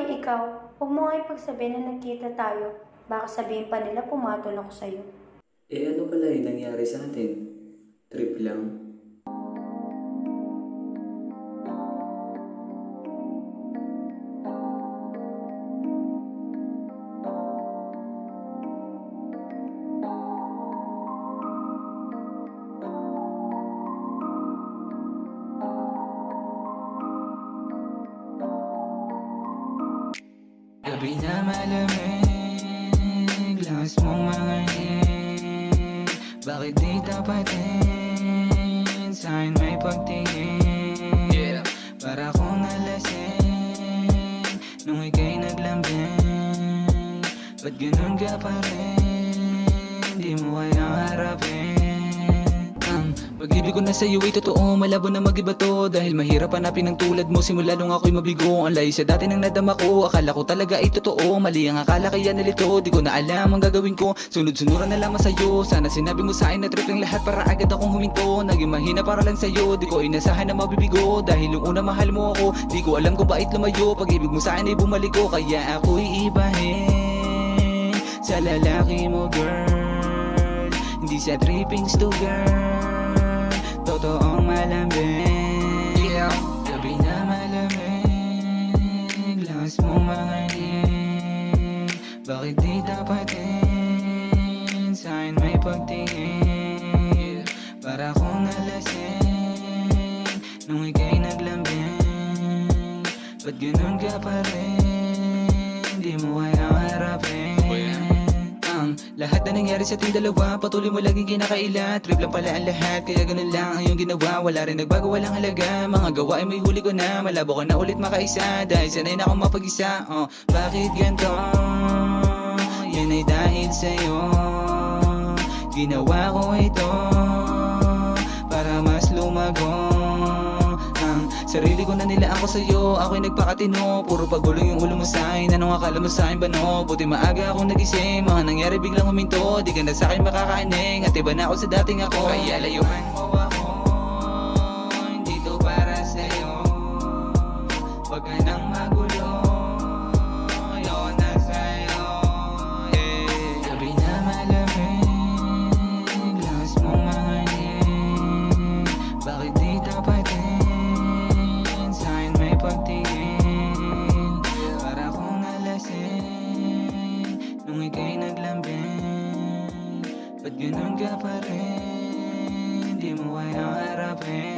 Hoy ikaw, huwag mo nga ipagsabihin na nagkita tayo. Baka sabihin pa nila pumatol ako sa'yo. Ano pala yung nangyari sa atin? Trip lang? Gabi na malamig, lakas mong mga ngin. Bakit di tapatin, sa'kin may pagtingin? Para akong nalasing, nung ika'y naglambing. Ba't ganun ka pa rin, di mo kayang harapin? Pag-ibig ko na sa'yo ay totoo, malabo na mag-iba to. Dahil mahirap hanapin ang tulad mo, simula nung ako'y mabigo. Ang layo sa dati nang nadama ko, akala ko talaga ay totoo. Mali ang akala kaya nalito, di ko na alam ang gagawin ko. Sunod-sunuran na lamang sa'yo, sana sinabi mo sa'kin na trip ang lahat para agad akong huminto. Naging mahina para lang sa'yo, di ko inasahan na mabibigo. Dahil yung una mahal mo ako, di ko alam kung bakit lumayo. Pag-ibig mo sa'kin ay bumalik ko, kaya ako'y ibahin sa lalaki mo girl, hindi sa trippings to girl. Totoong malambing, gabi na malamig, lakas mong mangangin. Bakit di dapatin, sa'kin may pagtingin? Para akong nalasing, nung ika'y naglambing. Ba't ganun ka pa rin, di mo kayang harapin? Lahat na nangyari sa ating dalawa, patuloy mo laging kinakaila. Trip lang pala ang lahat, kaya ganun lang ang iyong ginawa. Wala rin nagbago, walang halaga, mga gawa ay may huli ko na. Malabo ka na ulit makaisa, dahil sanay na akong mapag-isa. Bakit ganito? Yan ay dahil sa'yo. Ginawa ko ito para mas lumago. Sarili ko na nila ako sa'yo, ako'y nagpakatino. Puro pagulong yung ulo mo sa'kin, anong akala mo sa'kin ba no? Buti maaga akong nagising, mga nangyari biglang huminto. Di ka na sa'kin makakaaning, at iba na ako sa dating ako. Kaya layuan mo ako, hindi to para sa'yo. Wag ka nang magulo, ayoko na sa'yo. Gabi na malamig, lakas mong mangangin. Bakit di tapatin, pagtingin? Para akong nalasing, nung ika'y naglambing. Ba't ganun ka pa rin, di mo kayang harapin?